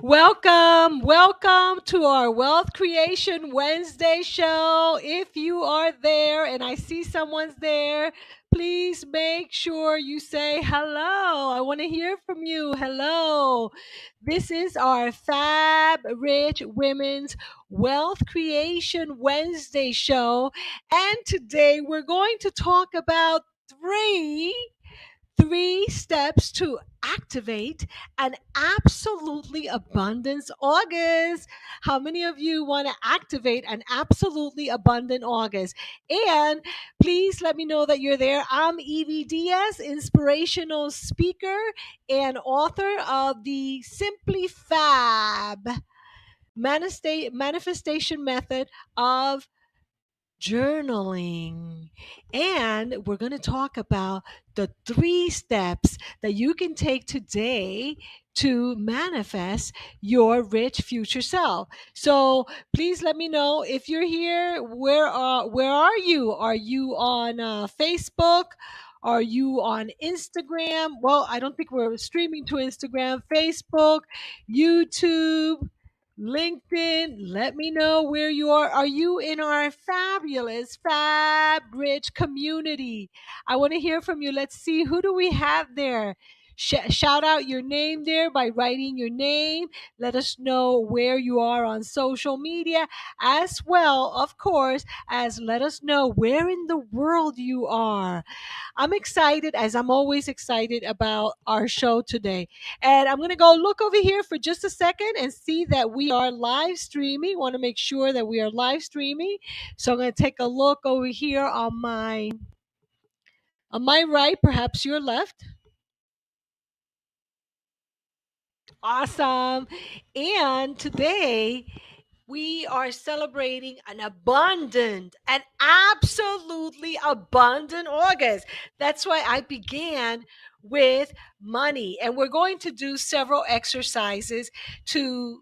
Welcome to our Wealth Creation Wednesday show. If you are there and I see someone's there, please make sure you say hello. I want to hear from you. Hello. This is our Fab Rich Women's Wealth Creation Wednesday show. And today we're going to talk about three steps to activate an absolutely abundance August. How many of you want to activate an absolutely abundant August? And please let me know that you're there. I'm Evie Diaz, inspirational speaker and author of the Simply Fab manifestation method of journaling. And we're going to talk about the three steps that you can take today to manifest your rich future self. So please let me know if you're here. Where are you? Are you on Facebook? Are you on Instagram? Well, I don't think we're streaming to Instagram, Facebook, YouTube, LinkedIn. Let me know where you are. Are you in our fabulous Fab Rich community? I want to hear from you. Let's see, who do we have there? Shout out your name there by writing your name. Let us know where you are on social media, as well, of course, as let us know where in the world you are. I'm excited, as I'm always excited about our show today. And I'm going to go look over here for just a second and see that we are live streaming. Want to make sure that we are live streaming. So I'm going to take a look over here on my right, perhaps your left. Awesome. And today we are celebrating an absolutely abundant August. That's why I began with money. And we're going to do several exercises to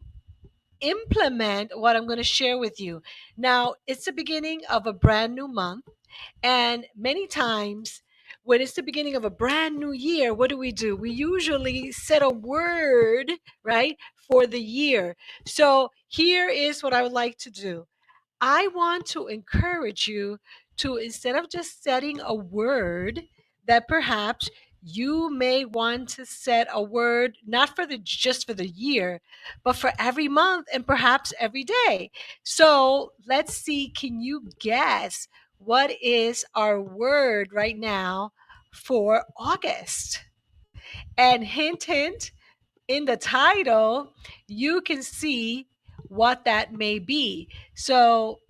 implement what I'm going to share with you. Now, it's the beginning of a brand new month. And many times, when it's the beginning of a brand new year, what do? We usually set a word, right, for the year. So here is what I would like to do. I want to encourage you to, instead of just setting a word, that perhaps you may want to set a word not for the just for the year, but for every month and perhaps every day. So let's see, can you guess what is our word right now for August? And hint, hint, in the title, you can see what that may be. So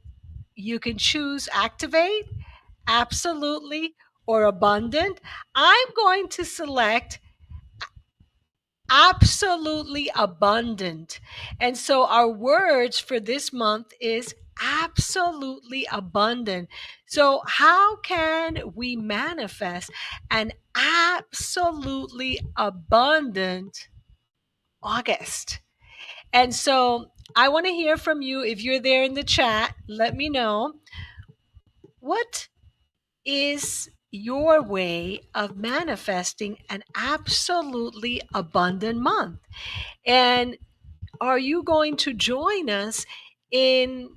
you can choose activate, absolutely, or abundant. I'm going to select absolutely abundant. And so our words for this month is absolutely abundant. So how can we manifest an absolutely abundant August? And so I want to hear from you. If you're there in the chat, let me know, what is your way of manifesting an absolutely abundant month? And are you going to join us in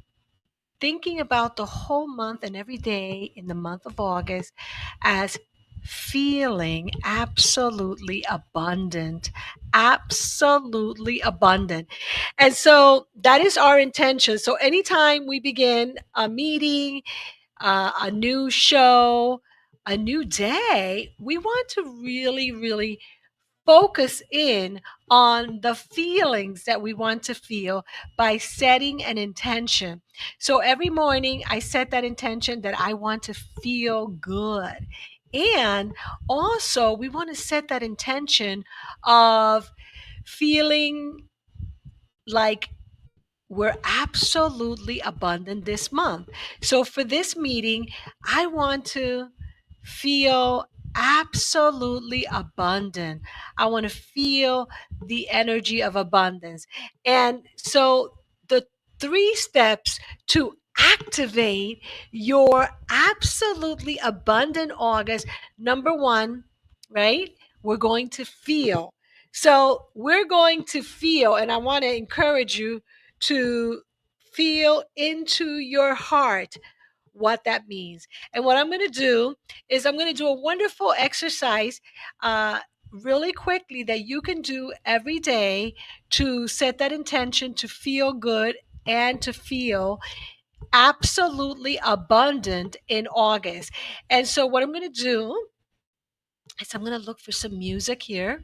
thinking about the whole month and every day in the month of August as feeling absolutely abundant? Absolutely abundant. And so that is our intention. So anytime we begin a meeting, a new show, a new day, we want to really, really focus in on the feelings that we want to feel by setting an intention. So every morning, I set that intention that I want to feel good. And also, we want to set that intention of feeling like we're absolutely abundant this month. So for this meeting, I want to feel absolutely abundant. I want to feel the energy of abundance. And so the three steps to activate your absolutely abundant August, number one, right? We're going to feel. So we're going to feel, and I want to encourage you to feel into your heart what that means. And what I'm going to do is I'm going to do a wonderful exercise uh, really quickly that you can do every day to set that intention to feel good and to feel absolutely abundant in August. And so, what I'm going to do is I'm going to look for some music here.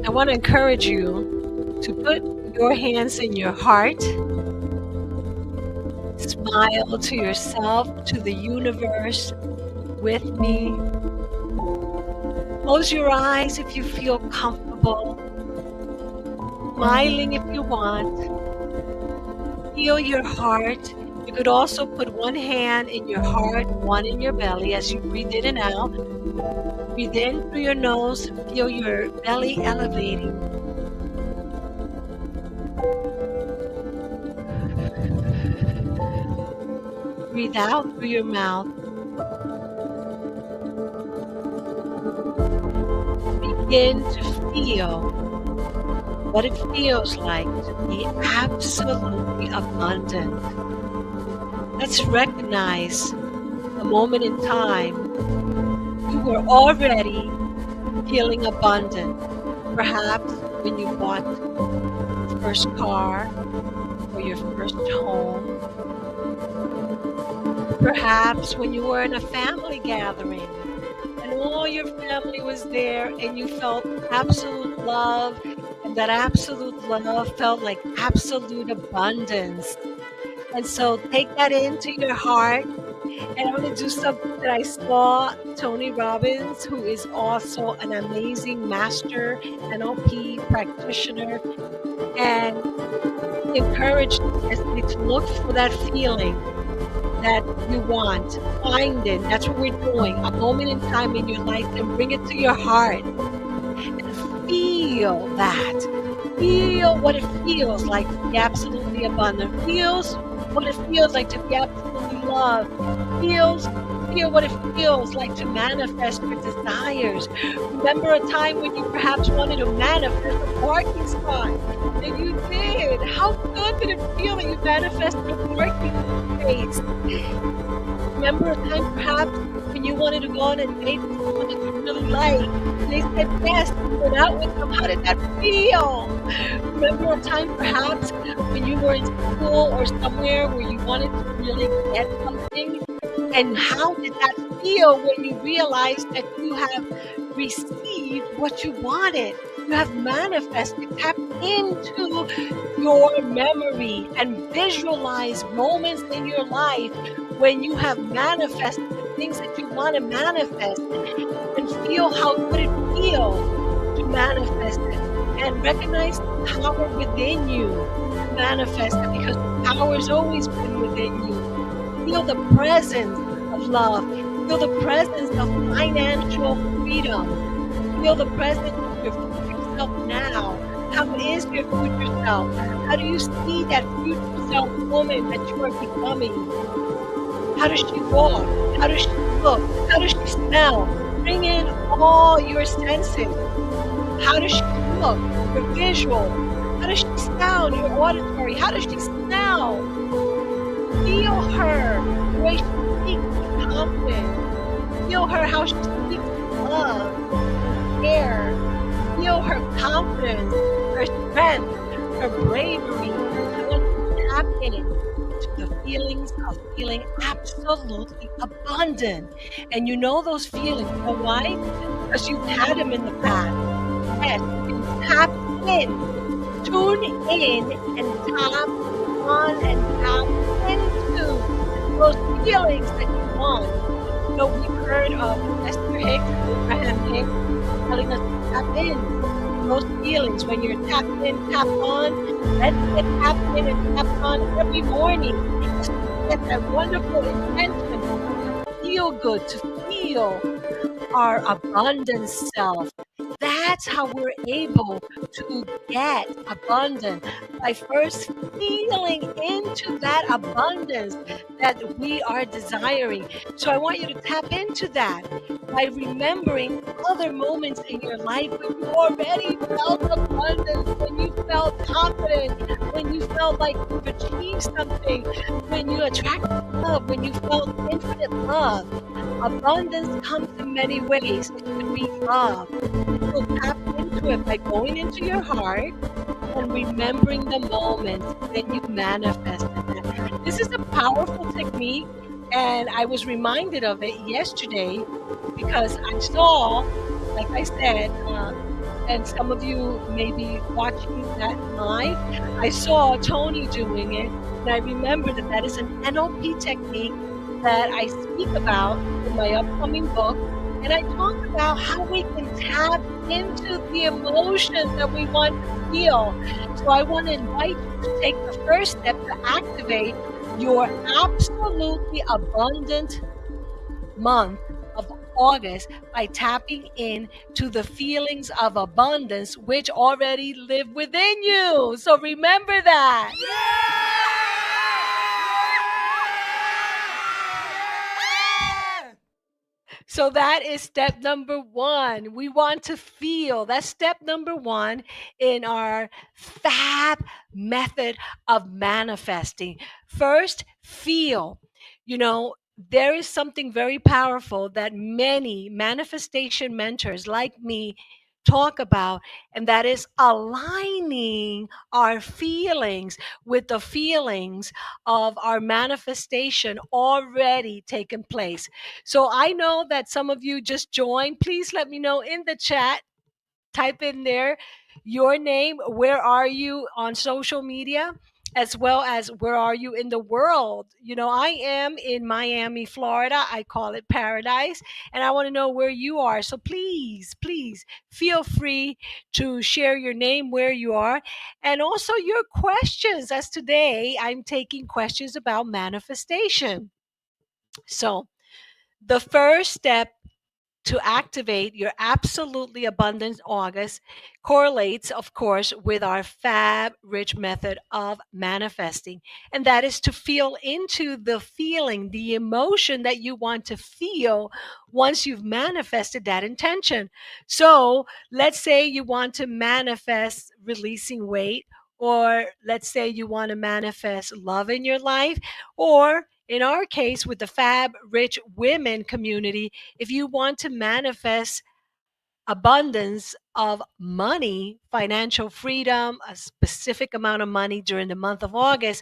I want to encourage you to put your hands in your heart, smile to yourself, to the universe with me. Close your eyes if you feel comfortable, smiling if you want. Feel your heart. You could also put one hand in your heart, one in your belly as you breathe in and out. Breathe in through your nose, feel your belly elevating. Breathe out through your mouth. Begin to feel what it feels like to be absolutely abundant. Let's recognize the moment in time you were already feeling abundant. Perhaps when you bought your first car or your first home. Perhaps when you were in a family gathering and all your family was there and you felt absolute love, and that absolute love felt like absolute abundance. And so take that into your heart. And I'm going to do something that I saw Tony Robbins, who is also an amazing master NLP practitioner, and encourage you to look for that feeling that you want. Find it. That's what we're doing. A moment in time in your life, and bring it to your heart. And feel that. Feel what it feels like to be absolutely abundant. Feels what it feels like to be absolutely loved. Feel what it feels like to manifest your desires. Remember a time when you perhaps wanted to manifest a parking spot, and you did. How good did it feel that you manifested a parking space? Remember a time perhaps when you wanted to go on a date with someone that you really like, and they said yes, you went out with them. How did that feel? Remember a time perhaps when you were in school or somewhere where you wanted to really get something? And how did that feel when you realized that you have received what you wanted? You have manifested. Tap into your memory and visualize moments in your life when you have manifested the things that you want to manifest, and feel how good it feels to manifest it. And recognize the power within you to manifest it, because the power has always been within you. Feel the presence of love. Feel the presence of financial freedom. Feel the presence of your future self now. How is your future self? How do you see that future self woman that you are becoming? How does she walk? How does she look? How does she smell? Bring in all your senses. How does she look? Your visual. How does she sound? Your auditory. How does she smell? Feel her, the way she speaks with confidence. Feel her, how she speaks with love, care. Feel her confidence, her strength, her bravery. I want you to tap in to the feelings of feeling absolutely abundant. And you know those feelings. You know why? Because you've had them in the past. Yes, you tap in. Tune in and tap on and tap into those feelings that you want. You know, we've heard of Esther Hicks and Abraham Hicks telling us to tap in those feelings. When you're tapped in, tap on, let's get tapped in and tapped on every morning. Just get that wonderful intention. feel good, to feel our abundant self. That's how we're able to get abundant, by first feeling into that abundance that we are desiring. So I want you to tap into that by remembering other moments in your life when you already felt abundance, when you felt confident, when you felt like you've achieved something, when you attracted love, when you felt infinite love. Abundance comes in many ways. It could be love. So tap into it by going into your heart and remembering the moments when you manifested that. This is a powerful technique, and I was reminded of it yesterday because I saw, like I said, and some of you may be watching that live, I saw Tony doing it, and I remember that that is an NLP technique that I speak about in my upcoming book. And I talk about how we can tap into the emotion that we want to feel. So I want to invite you to take the first step to activate your absolutely abundant month of August by tapping in to the feelings of abundance which already live within you. So remember that. So that is step number one. We want to feel. That's step number one in our FAB method of manifesting. First, feel. You know, there is something very powerful that many manifestation mentors like me talk about, and that is aligning our feelings with the feelings of our manifestation already taken place. So I know that some of you just joined. Please let me know in the chat. Type in there your name. Where are you on social media? As well as where are you in the world? You know, I am in Miami, Florida. I call it paradise. And I want to know where you are. So please, please feel free to share your name, where you are, and also your questions. As today, I'm taking questions about manifestation. So, the first step to activate your absolutely abundant August correlates, of course, with our FAB rich method of manifesting. And that is to feel into the feeling, the emotion that you want to feel once you've manifested that intention. So let's say you want to manifest releasing weight, or let's say you want to manifest love in your life, or in our case, with the Fab Rich Women community, if you want to manifest abundance of money, financial freedom, a specific amount of money during the month of August,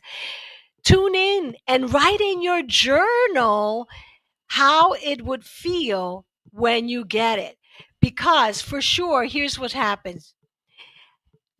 tune in and write in your journal how it would feel when you get it. Because for sure, here's what happens.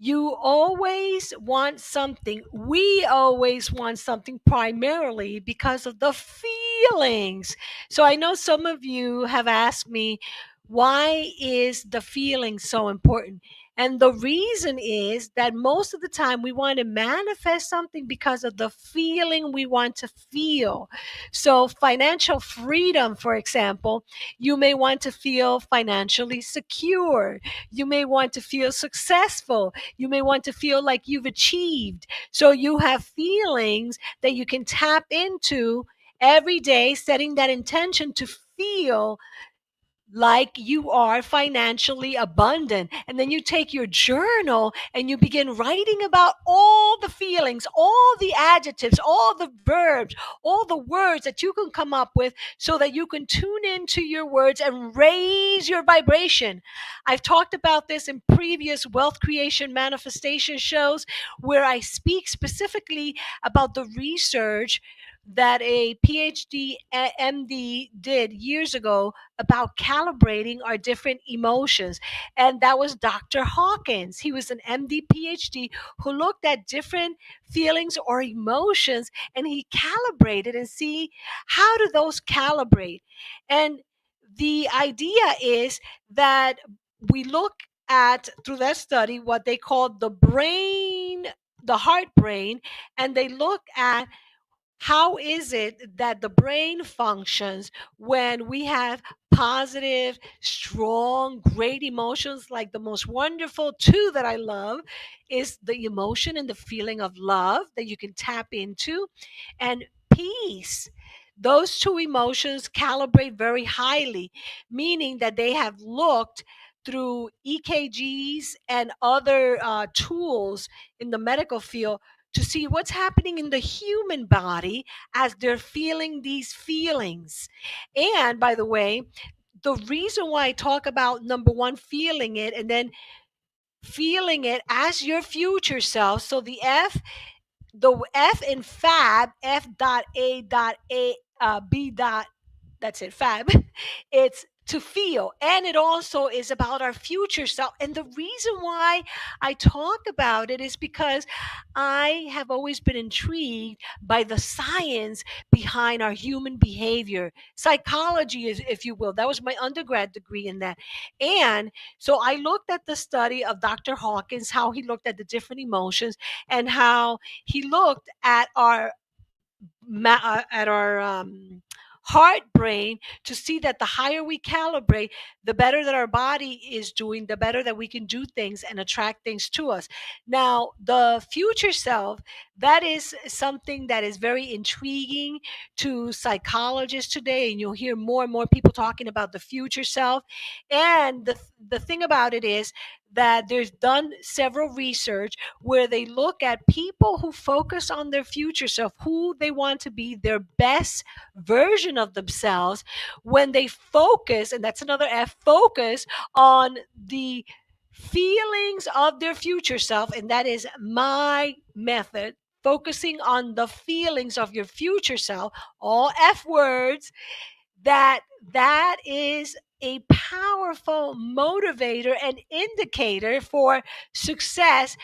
You always want something. We always want something primarily because of the feelings. So I know some of you have asked me, why is the feeling so important? And the reason is that most of the time we want to manifest something because of the feeling we want to feel. So, financial freedom, for example, you may want to feel financially secure. You may want to feel successful. You may want to feel like you've achieved. So you have feelings that you can tap into every day, setting that intention to feel like you are financially abundant. And then you take your journal and you begin writing about all the feelings, all the adjectives, all the verbs, all the words that you can come up with so that you can tune into your words and raise your vibration. I've talked about this in previous wealth creation manifestation shows where I speak specifically about the research that a PhD MD did years ago about calibrating our different emotions. And that was Dr. Hawkins. He was an MD PhD who looked at different feelings or emotions and he calibrated and see how do those calibrate. And the idea is that we look at, through that study, what they called the brain, the heart brain, and they look at how is it that the brain functions when we have positive, strong, great emotions? Like the most wonderful two that I love is the emotion and the feeling of love that you can tap into, and peace. Those two emotions calibrate very highly, meaning that they have looked through EKGs and other tools in the medical field to see what's happening in the human body as they're feeling these feelings. And by the way, the reason why I talk about number one, feeling it, and then feeling it as your future self. So the F in Fab, F dot A dot A B dot, that's it, Fab. It's to feel, and it also is about our future self. And the reason why I talk about it is because I have always been intrigued by the science behind our human behavior, psychology, if you will. That was my undergrad degree in that. And so I looked at the study of Dr. Hawkins, how he looked at the different emotions and how he looked at our heart brain to see that the higher we calibrate, the better that our body is doing, the better that we can do things and attract things to us. Now, the future self, that is something that is very intriguing to psychologists today, and you'll hear more and more people talking about the future self. And the thing about it is that there's done several research where they look at people who focus on their future self, who they want to be, their best version of themselves. When they focus, and that's another F, focus on the feelings of their future self, and that is my method, focusing on the feelings of your future self, all F words, that is a powerful motivator and indicator for success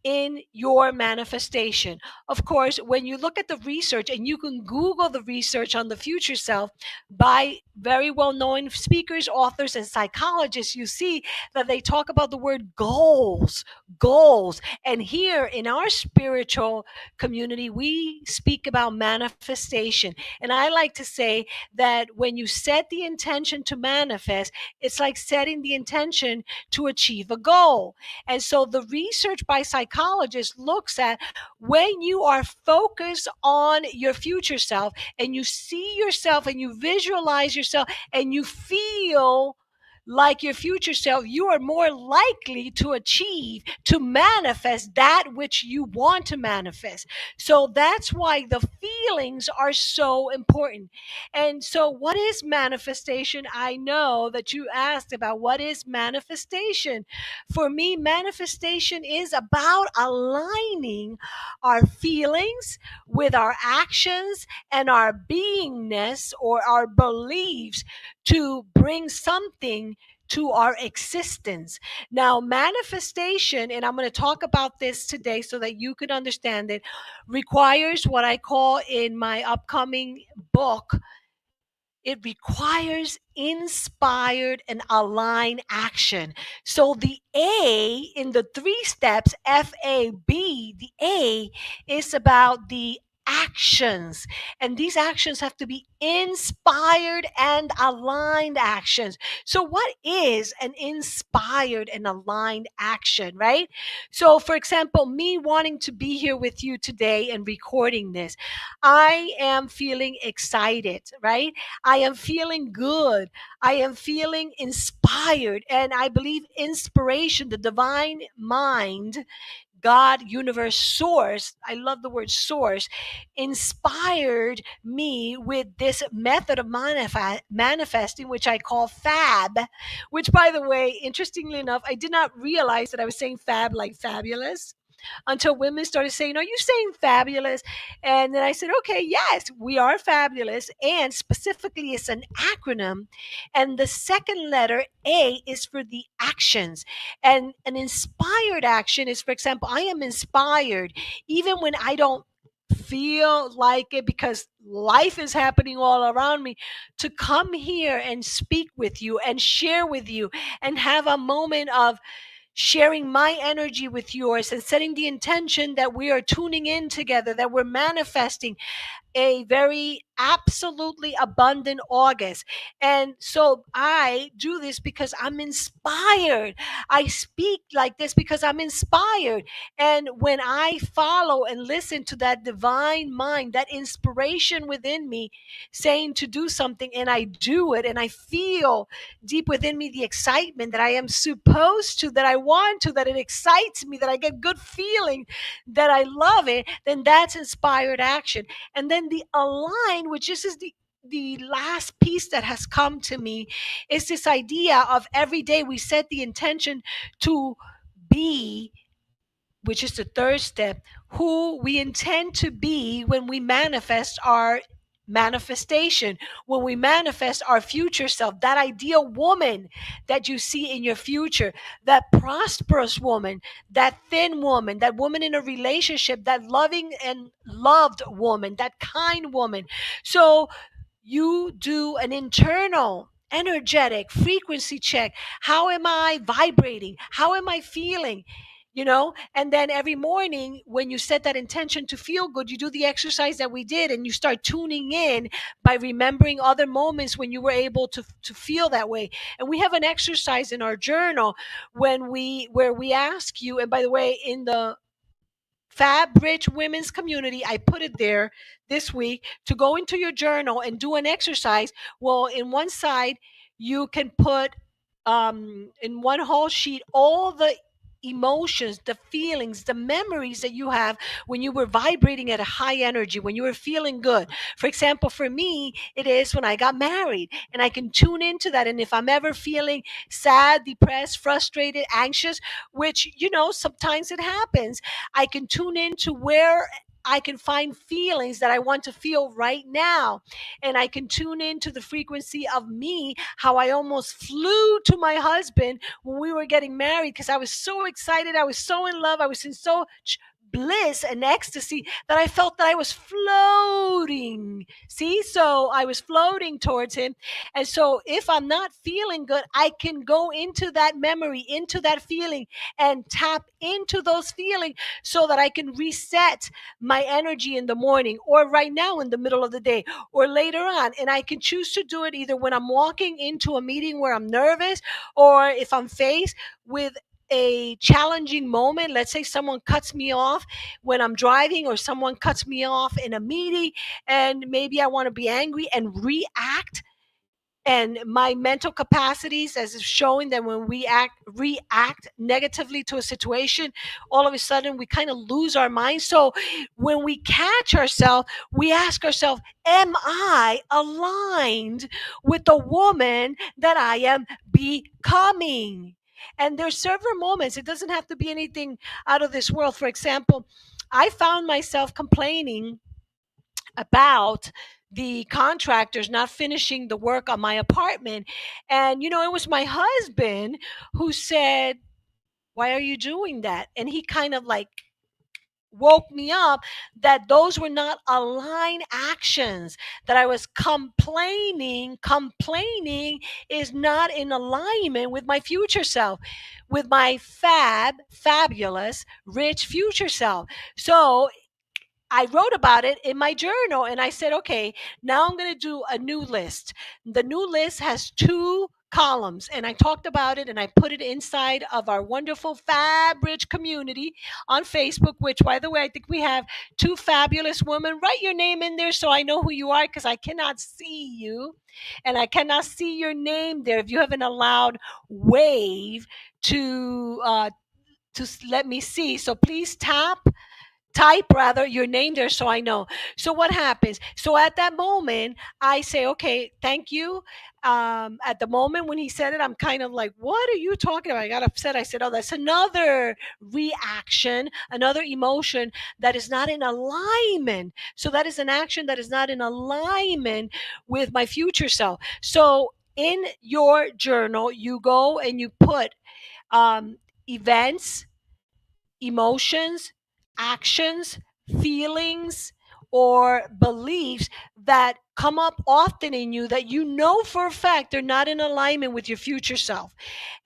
in your manifestation. Of course, when you look at the research, and you can Google the research on the future self by very well known speakers, authors, and psychologists, you see that they talk about the word goals, goals. And here in our spiritual community, we speak about manifestation. And I like to say that when you set the intention to manifest, it's like setting the intention to achieve a goal. And so the research by psychologists looks at when you are focused on your future self, and you see yourself and you visualize yourself and you feel like your future self, you are more likely to achieve, to manifest that which you want to manifest. So that's why the feelings are so important. And so, what is manifestation? I know that you asked about what is manifestation. For me, manifestation is about aligning our feelings with our actions and our beingness or our beliefs to bring something to our existence. Now, manifestation, and I'm going to talk about this today so that you can understand it, requires what I call in my upcoming book, it requires inspired and aligned action. So the A in the three steps, F.A.B, the A is about the actions. And these actions have to be inspired and aligned actions. So what is an inspired and aligned action, right? So for example, me wanting to be here with you today and recording this, I am feeling excited, right? I am feeling good. I am feeling inspired. And I believe inspiration, the divine mind, God, universe, source, I love the word source, inspired me with this method of manifesting, which I call FAB, which, by the way, interestingly enough, I did not realize that I was saying FAB like fabulous until women started saying, "Are you saying fabulous?" And then I said, "Okay, yes, we are fabulous." And specifically, it's an acronym. And the second letter, A, is for the actions. And an inspired action is, for example, I am inspired even when I don't feel like it because life is happening all around me, to come here and speak with you and share with you and have a moment of sharing my energy with yours and setting the intention that we are tuning in together, that we're manifesting. a very absolutely abundant August. And so I do this because I'm inspired. I speak like this because I'm inspired. And when I follow and listen to that divine mind, that inspiration within me saying to do something, and I do it, and I feel deep within me the excitement that I am supposed to, that I want to, that it excites me, that I get good feeling, that I love it, then that's inspired action. And then the align, which this is the last piece that has come to me, is this idea of every day we set the intention to be, which is the third step, who we intend to be when we manifest our manifestation, when we manifest our future self, that ideal woman that you see in your future, that prosperous woman, that thin woman, that woman in a relationship, that loving and loved woman, that kind woman. So you do an internal energetic frequency check. How am I vibrating? How am I feeling? And then every morning when you set that intention to feel good, you do the exercise that we did, and you start tuning in by remembering other moments when you were able to feel that way. And we have an exercise in our journal where we ask you, and by the way, in the Fab Rich Women's Community, I put it there this week, to go into your journal and do an exercise. Well, in one side, you can put in one whole sheet all the emotions, the feelings, the memories that you have when you were vibrating at a high energy, when you were feeling good. For example, for me, it is when I got married, and I can tune into that. And if I'm ever feeling sad, depressed, frustrated, anxious, which, sometimes it happens, I can tune into where I can find feelings that I want to feel right now. And I can tune into the frequency of me, how I almost flew to my husband when we were getting married, because I was so excited. I was so in love. I was in so bliss and ecstasy that I felt that I was floating. See, so I was floating towards him. And so if I'm not feeling good, I can go into that memory, into that feeling, and tap into those feelings so that I can reset my energy in the morning, or right now in the middle of the day, or later on. And I can choose to do it either when I'm walking into a meeting where I'm nervous, or if I'm faced with a challenging moment. Let's say someone cuts me off when I'm driving, or someone cuts me off in a meeting, and maybe I want to be angry and react. And my mental capacities, as is showing that when we react negatively to a situation, all of a sudden we kind of lose our mind. So when we catch ourselves, we ask ourselves, am I aligned with the woman that I am becoming? And there's several moments. It doesn't have to be anything out of this world. For example, I found myself complaining about the contractors not finishing the work on my apartment. And, it was my husband who said, why are you doing that? And he kind of like woke me up that those were not aligned actions, that I was complaining is not in alignment with my future self, with my fabulous rich future self. So I wrote about it in my journal, and I said, okay, now I'm going to do a new list. The new list has 2 columns, and I talked about it, and I put it inside of our wonderful Fab Rich community on Facebook, which, by the way, I think we have 2 fabulous women. Write your name in there so I know who you are, because I cannot see you and I cannot see your name there if you haven't allowed Wave to let me see. So please type rather your name there so I know. So what happens? So at that moment, I say, okay, thank you. At the moment when he said it, I'm kind of like, what are you talking about? I got upset. I said, oh, that's another reaction, another emotion that is not in alignment. So that is an action that is not in alignment with my future self. So in your journal, you go and you put events, emotions, actions, feelings, or beliefs that come up often in you that you know for a fact they're not in alignment with your future self.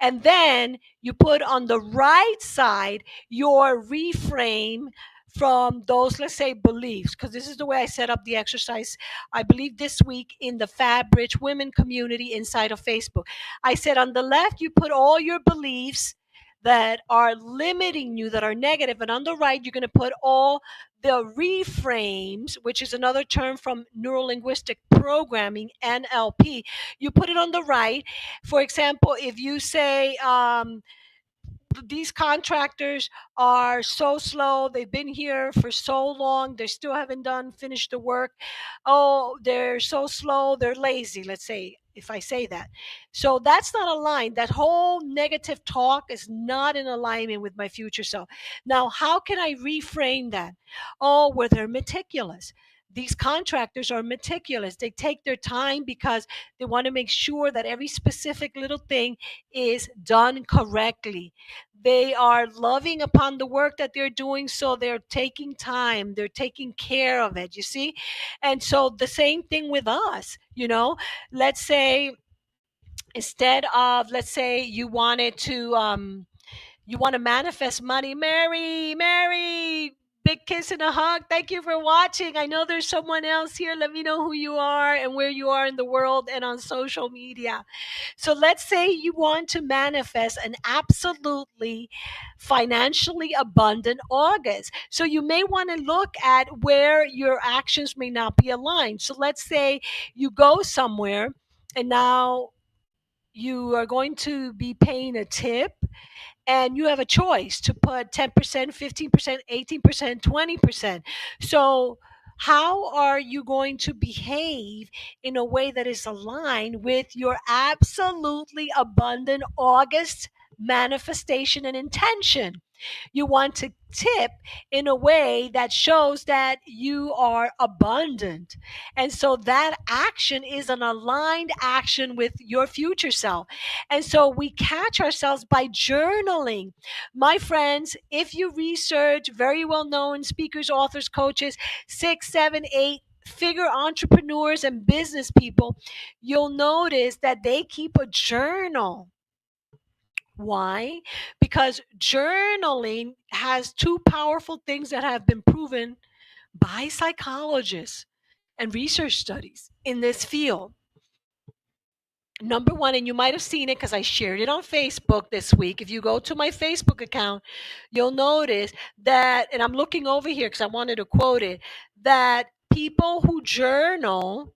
And then you put on the right side your reframe from those, let's say, beliefs, because this is the way I set up the exercise, I believe, this week in the Fab Rich Women community inside of Facebook. I said on the left, you put all your beliefs that are limiting you, that are negative, and on the right, you're going to put all the reframes, which is another term from neurolinguistic programming, NLP. You put it on the right. For example, if you say, these contractors are so slow. They've been here for so long. They still haven't finished the work. Oh, they're so slow. They're lazy. Let's say, if I say that. So that's not aligned. That whole negative talk is not in alignment with my future self. Now, how can I reframe that? Oh, where they're meticulous. These contractors are meticulous. They take their time because they want to make sure that every specific little thing is done correctly. They are loving upon the work that they're doing, so they're taking time, they're taking care of it, you see. And so the same thing with us, let's say, instead of, let's say, you want to manifest money. Mary, big kiss and a hug. Thank you for watching. I know there's someone else here. Let me know who you are and where you are in the world and on social media. So let's say you want to manifest an absolutely financially abundant August. So you may want to look at where your actions may not be aligned. So let's say you go somewhere and now you are going to be paying a tip, and you have a choice to put 10%, 15%, 18%, 20%. So how are you going to behave in a way that is aligned with your absolutely abundant August manifestation and intention? You want to tip in a way that shows that you are abundant. And so that action is an aligned action with your future self. And so we catch ourselves by journaling. My friends, if you research very well known speakers, authors, coaches, 6, 7, 8 figure entrepreneurs and business people, you'll notice that they keep a journal. Why? Because journaling has two powerful things that have been proven by psychologists and research studies in this field. Number one, and you might have seen it because I shared it on Facebook this week. If you go to my Facebook account, you'll notice that, and I'm looking over here because I wanted to quote it, that people who journal,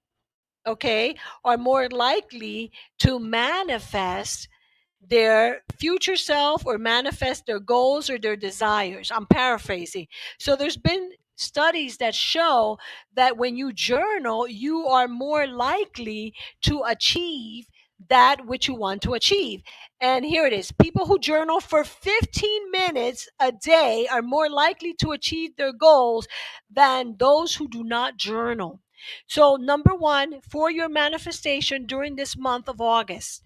okay, are more likely to manifest their future self or manifest their goals or their desires. I'm paraphrasing. So there's been studies that show that when you journal, you are more likely to achieve that which you want to achieve. And here it is. People who journal for 15 minutes a day are more likely to achieve their goals than those who do not journal. So, number one, for your manifestation during this month of August,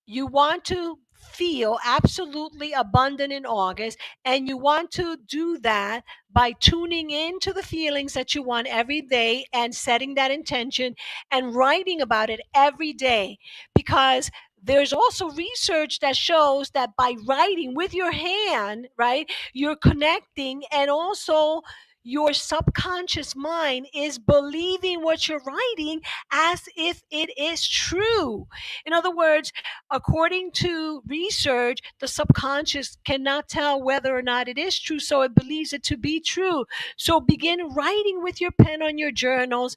you want to feel absolutely abundant in August, and you want to do that by tuning into the feelings that you want every day and setting that intention and writing about it every day. Because there's also research that shows that by writing with your hand, right, you're connecting, and also your subconscious mind is believing what you're writing as if it is true. In other words, according to research, the subconscious cannot tell whether or not it is true, so it believes it to be true. So begin writing with your pen on your journals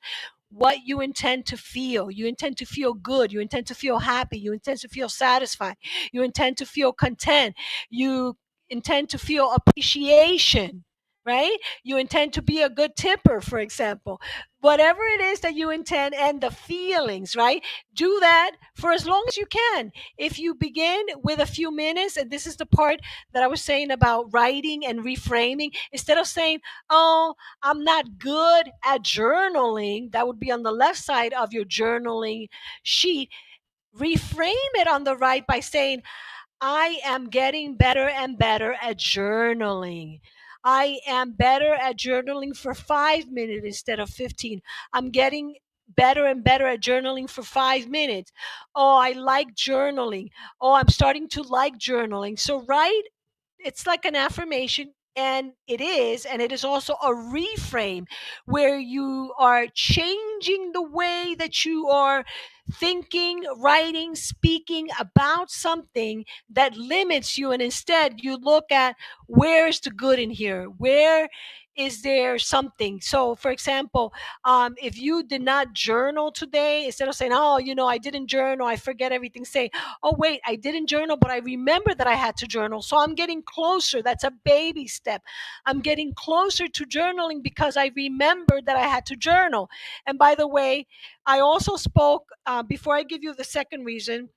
what you intend to feel. You intend to feel good. You intend to feel happy. You intend to feel satisfied. You intend to feel content. You intend to feel appreciation, right? You intend to be a good tipper, for example. Whatever it is that you intend, and the feelings, right? Do that for as long as you can. If you begin with a few minutes, and this is the part that I was saying about writing and reframing, instead of saying, oh, I'm not good at journaling, that would be on the left side of your journaling sheet. Reframe it on the right by saying, I am getting better and better at journaling. I am better at journaling for 5 minutes instead of 15. I'm getting better and better at journaling for 5 minutes. Oh, I like journaling. Oh, I'm starting to like journaling. So write, it's like an affirmation. And it is also a reframe where you are changing the way that you are thinking, writing, speaking about something that limits you. And instead, you look at, where's the good in here? Where is there something? So, for example, if you did not journal today, instead of saying, oh, I didn't journal, I forget everything, say, oh, wait, I didn't journal, but I remember that I had to journal. So I'm getting closer. That's a baby step. I'm getting closer to journaling because I remembered that I had to journal. And by the way, I also spoke, before I give you the second reason,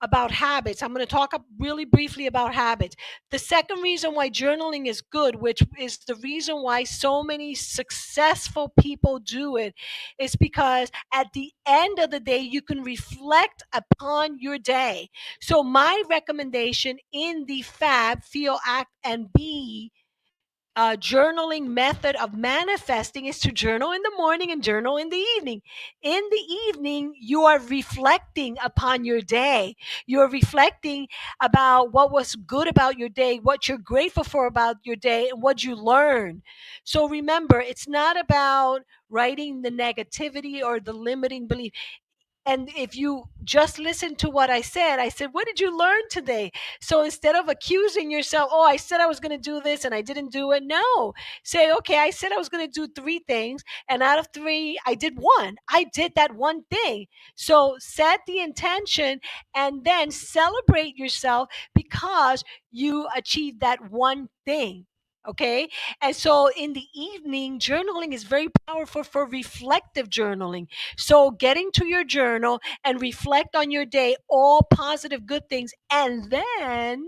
about habits. I'm going to talk really briefly about habits. The second reason why journaling is good, which is the reason why so many successful people do it, is because at the end of the day, you can reflect upon your day. So, my recommendation in the FAB, Feel, Act, and Be journaling method of manifesting is to journal in the morning and journal in the evening. In the evening, you are reflecting upon your day. You're reflecting about what was good about your day, what you're grateful for about your day, and what you learned. So remember, it's not about writing the negativity or the limiting belief. And if you just listen to what I said, what did you learn today? So instead of accusing yourself, oh, I said I was going to do this and I didn't do it. No, say, okay, I said I was going to do three things. And out of three, I did one. I did that one thing. So set the intention and then celebrate yourself because you achieved that one thing. Okay. And so in the evening, journaling is very powerful for reflective journaling. So, getting to your journal and reflect on your day, all positive, good things. And then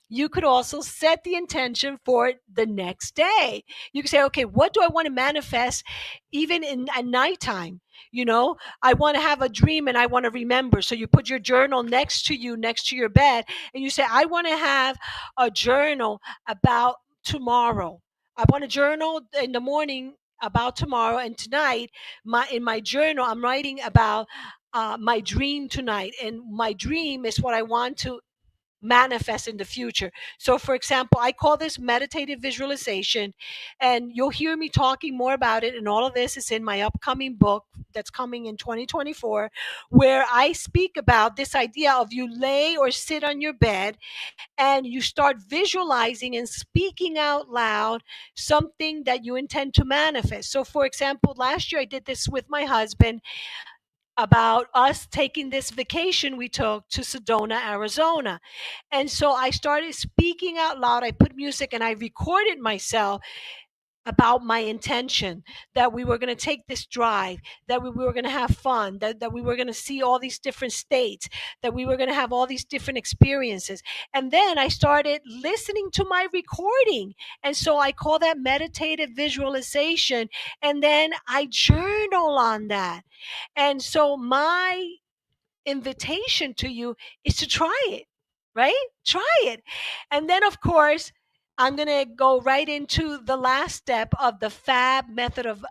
you could also set the intention for the next day. You can say, okay, what do I want to manifest even in at nighttime? I want to have a dream and I want to remember. So you put your journal next to you, next to your bed, and you say, I want to have a journal about tomorrow. I want to journal in the morning about tomorrow, and tonight, in my journal, I'm writing about my dream tonight, and my dream is what I want to manifest in the future. So, for example, I call this meditative visualization, and you'll hear me talking more about it. And all of this is in my upcoming book that's coming in 2024, where I speak about this idea of you lay or sit on your bed and you start visualizing and speaking out loud something that you intend to manifest. So, for example, last year I did this with my husband about us taking this vacation we took to Sedona, Arizona. And so I started speaking out loud. I put music and I recorded myself about my intention that we were going to take this drive, that we were going to have fun, that we were going to see all these different states, that we were going to have all these different experiences. And then I started listening to my recording. And so I call that meditative visualization. And then I journal on that. And so my invitation to you is to try it, right? Try it. And then, of course, I'm going to go right into the last step of the FAB method of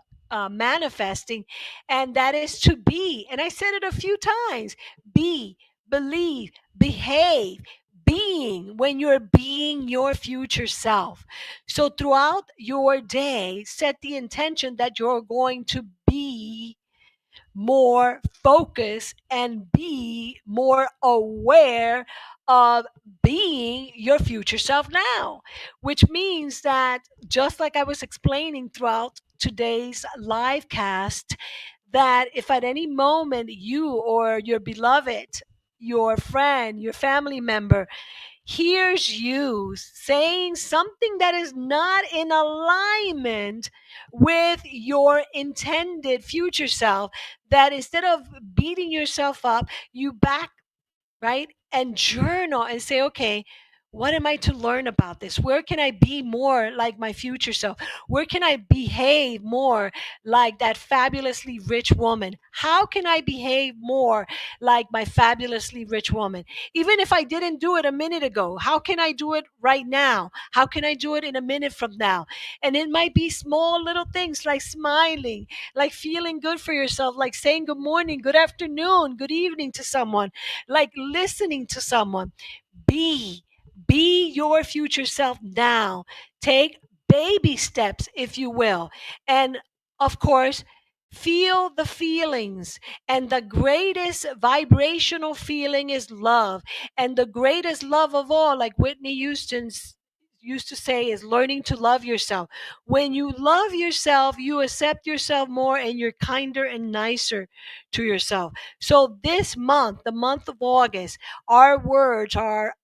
manifesting, and that is to be. And I said it a few times: be, believe, behave. Being, when you're being your future self. So throughout your day, set the intention that you're going to be more focused and be more aware of being your future self now, which means that, just like I was explaining throughout today's live cast, that if at any moment you or your beloved, your friend, your family member hears you saying something that is not in alignment with your intended future self, that instead of beating yourself up, you back, right? And journal and say, okay, what am I to learn about this? Where can I be more like my future self? Where can I behave more like that fabulously rich woman? How can I behave more like my fabulously rich woman? Even if I didn't do it a minute ago, how can I do it right now? How can I do it in a minute from now? And it might be small little things like smiling, like feeling good for yourself, like saying good morning, good afternoon, good evening to someone, like listening to someone. Be be your future self now. Take baby steps, if you will. And of course, feel the feelings. And the greatest vibrational feeling is love. And the greatest love of all, like Whitney Houston's used to say, is learning to love yourself. When you love yourself, you accept yourself more and you're kinder and nicer to yourself. So this month, the month of August, our words are,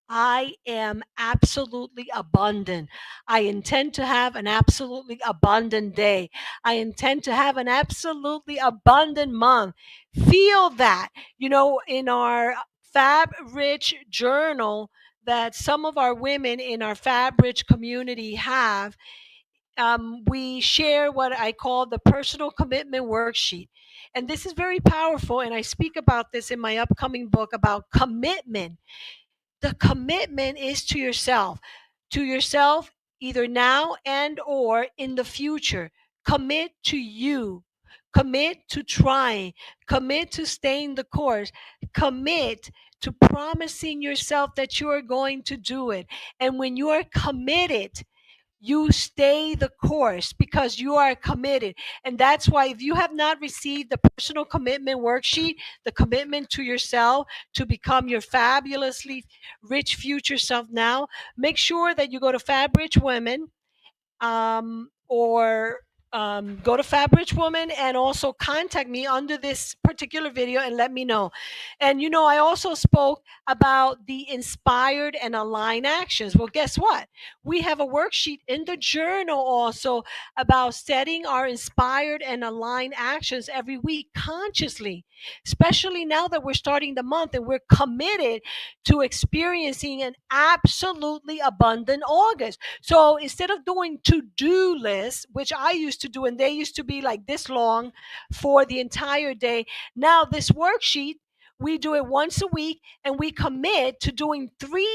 I am absolutely abundant. I intend to have an absolutely abundant day. I intend to have an absolutely abundant month. Feel that. In our Fab Rich journal that some of our women in our Fab Rich community have, we share what I call the personal commitment worksheet. And this is very powerful. And I speak about this in my upcoming book about commitment. The commitment is to yourself, either now and or in the future. Commit to you, commit to trying, commit to staying the course, commit to promising yourself that you are going to do it. And when you are committed, you stay the course because you are committed. And that's why, if you have not received the personal commitment worksheet, the commitment to yourself to become your fabulously rich future self now, make sure that you go to Fab Rich Women, or go to Fabric Woman and also contact me under this particular video and let me know. And I also spoke about the inspired and aligned actions. Well, guess what? We have a worksheet in the journal also about setting our inspired and aligned actions every week consciously, especially now that we're starting the month and we're committed to experiencing an absolutely abundant August. So instead of doing to-do lists, which I used to do, and they used to be like this long for the entire day, now this worksheet, we do it once a week and we commit to doing 3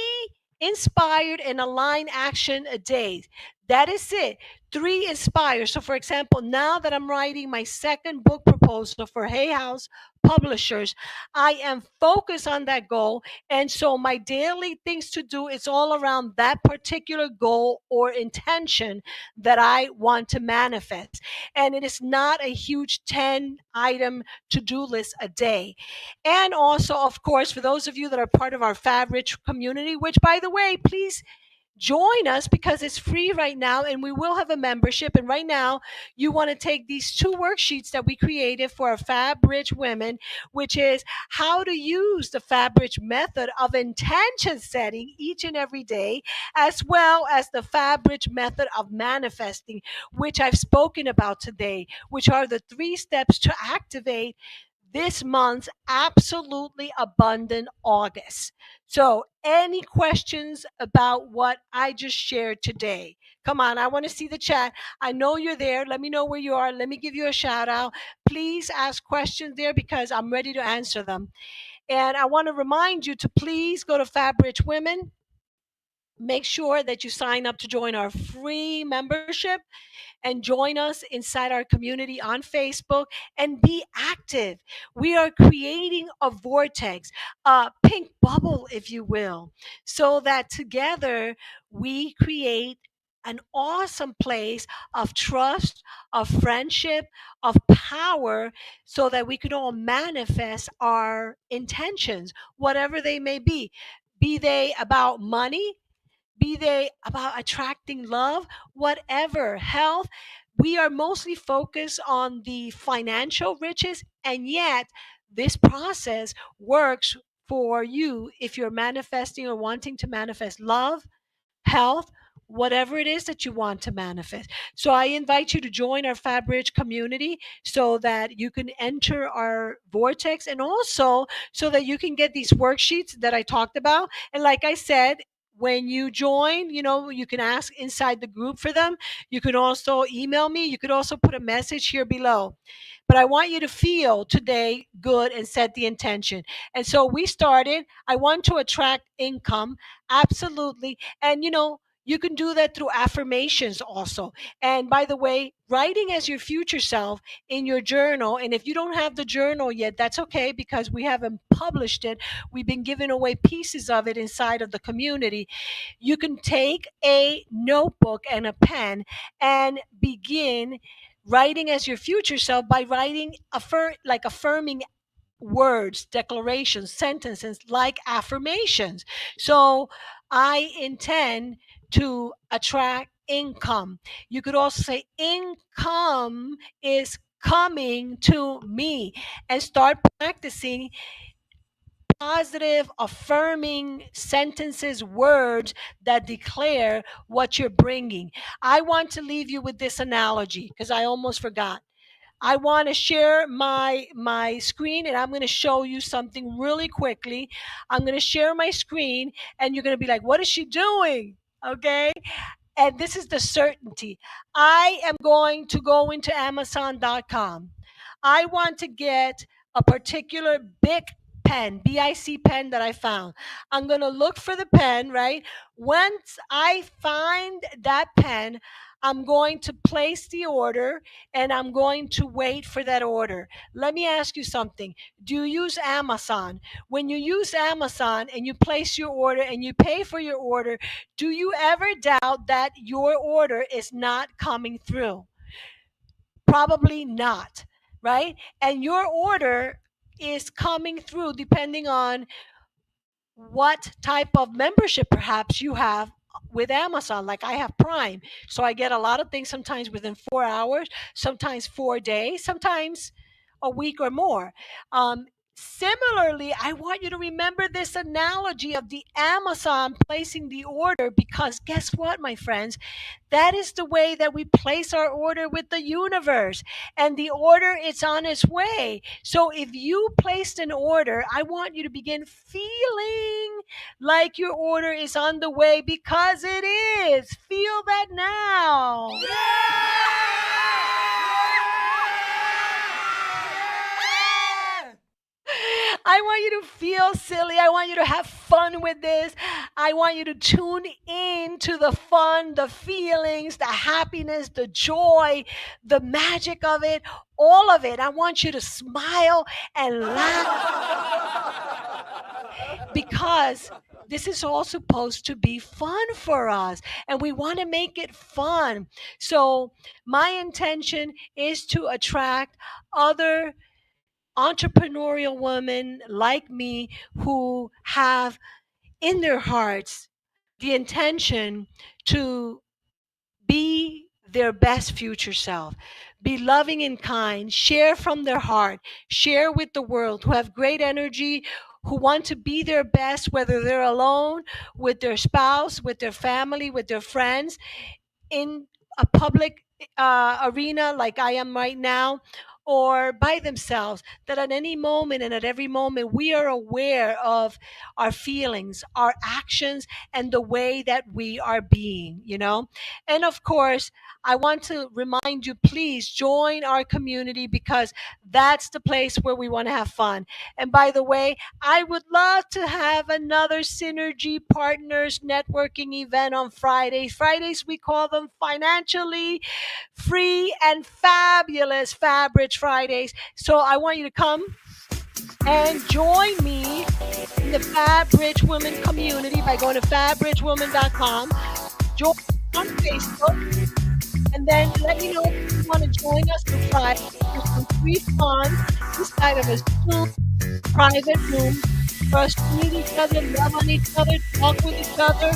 inspired and aligned action a day. That is it. 3 inspired. So for example, now that I'm writing my second book proposal for Hay House Publishers, I am focused on that goal. And so my daily things to do is all around that particular goal or intention that I want to manifest. And it is not a huge 10-item to-do list a day. And also, of course, for those of you that are part of our Fab Rich community, which by the way, please join us because it's free right now and we will have a membership. And right now, you want to take these 2 worksheets that we created for our Fab Rich women, which is how to use the Fab Rich method of intention setting each and every day, as well as the Fab Rich method of manifesting, which I've spoken about today, which are the 3 steps to activate this month's absolutely abundant August. So, any questions about what I just shared today? Come on, I want to see the chat. I know you're there. Let me know where you are. Let me give you a shout out. Please ask questions there because I'm ready to answer them. And I want to remind you to please go to Fabrich Women. Make sure that you sign up to join our free membership and join us inside our community on Facebook and be active. We are creating a vortex, a pink bubble, if you will, so that together we create an awesome place of trust, of friendship, of power, so that we can all manifest our intentions, whatever they may be. Be they about money, be they about attracting love, whatever, health. We are mostly focused on the financial riches, and yet this process works for you if you're manifesting or wanting to manifest love, health, whatever it is that you want to manifest. So I invite you to join our Fabrich community so that you can enter our vortex, and also so that you can get these worksheets that I talked about. And like I said, when you join, you can ask inside the group for them. You can also email me. You could also put a message here below. But I want you to feel today good and set the intention. And so we started. I want to attract income. Absolutely. And You can do that through affirmations also. And by the way, writing as your future self in your journal. And if you don't have the journal yet, that's okay because we haven't published it. We've been giving away pieces of it inside of the community. You can take a notebook and a pen and begin writing as your future self by writing affirming words, declarations, sentences like affirmations. So I intend to attract income. You could also say income is coming to me, and start practicing positive, affirming sentences, words that declare what you're bringing. I want to leave you with this analogy because I almost forgot. I want to share my screen, and I'm going to show you something really quickly. I'm going to share my screen and you're going to be like, what is she doing? Okay? And this is the certainty. I am going to go into Amazon.com. I want to get a particular big pen, BIC pen that I found. I'm going to look for the pen, right? Once I find that pen, I'm going to place the order and I'm going to wait for that order. Let me ask you something. Do you use Amazon? When you use Amazon and you place your order and you pay for your order, do you ever doubt that your order is not coming through? Probably not, right? And your order is coming through depending on what type of membership perhaps you have with Amazon. Like I have Prime, so I get a lot of things sometimes within 4 hours, sometimes 4 days, sometimes a week or more. Similarly, I want you to remember this analogy of the Amazon placing the order, because guess what, my friends? That is the way that we place our order with the universe, and the order is on its way. So if you placed an order, I want you to begin feeling like your order is on the way, because it is. Feel that now. I want you to feel silly. I want you to have fun with this. I want you to tune in to the fun, the feelings, the happiness, the joy, the magic of it, all of it. I want you to smile and laugh because this is all supposed to be fun for us, and we want to make it fun. So, my intention is to attract other entrepreneurial women like me who have in their hearts the intention to be their best future self, be loving and kind, share from their heart, share with the world, who have great energy, who want to be their best, whether they're alone, with their spouse, with their family, with their friends, in a public arena like I am right now, or by themselves, that at any moment and at every moment we are aware of our feelings, our actions, and the way that we are being, you know? And of course, I want to remind you, please join our community, because that's the place where we want to have fun. And by the way, I would love to have another Synergy Partners networking event on Fridays. Fridays, we call them financially free and fabulous Fabric Fridays. So I want you to come and join me in the Fabric Women community by going to fabricwomen.com. Join on Facebook, and then let me know if you want to join us on Friday. There's some free fun inside of a Zoom private room for us to meet each other, love on each other, talk with each other,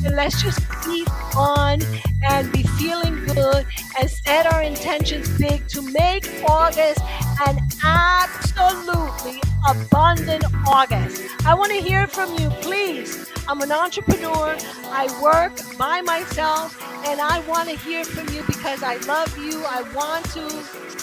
and let's just be fun and be feeling good and set our intentions big to make August an absolutely abundant August. I want to hear from you, please. I'm an entrepreneur. I work by myself, and I want to hear from you because I love you. I want to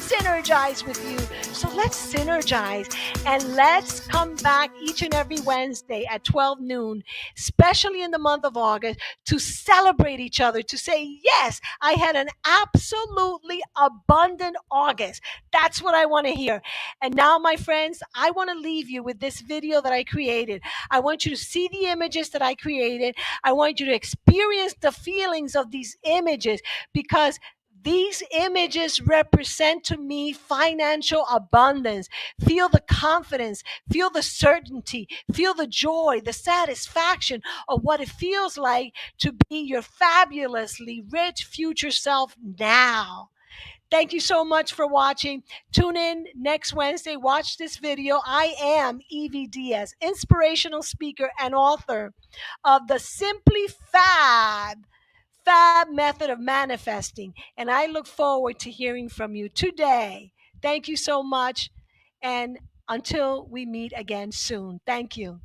synergize with you. So let's synergize and let's come back each and every Wednesday at 12 noon, especially in the month of August, to celebrate each other, to say, yes, I had an absolutely abundant August. That's what I want to hear. And now, my friends, I want to leave you with this video that I created. I want you to see the images that I created. I want you to experience the feelings of these images, because these images represent to me financial abundance. Feel the confidence, feel the certainty, feel the joy, the satisfaction of what it feels like to be your fabulously rich future self now. Thank you so much for watching. Tune in next Wednesday. Watch this video. I am Evie Diaz, inspirational speaker and author of the Simply Fab method of manifesting. And I look forward to hearing from you today. Thank you so much. And until we meet again soon, thank you.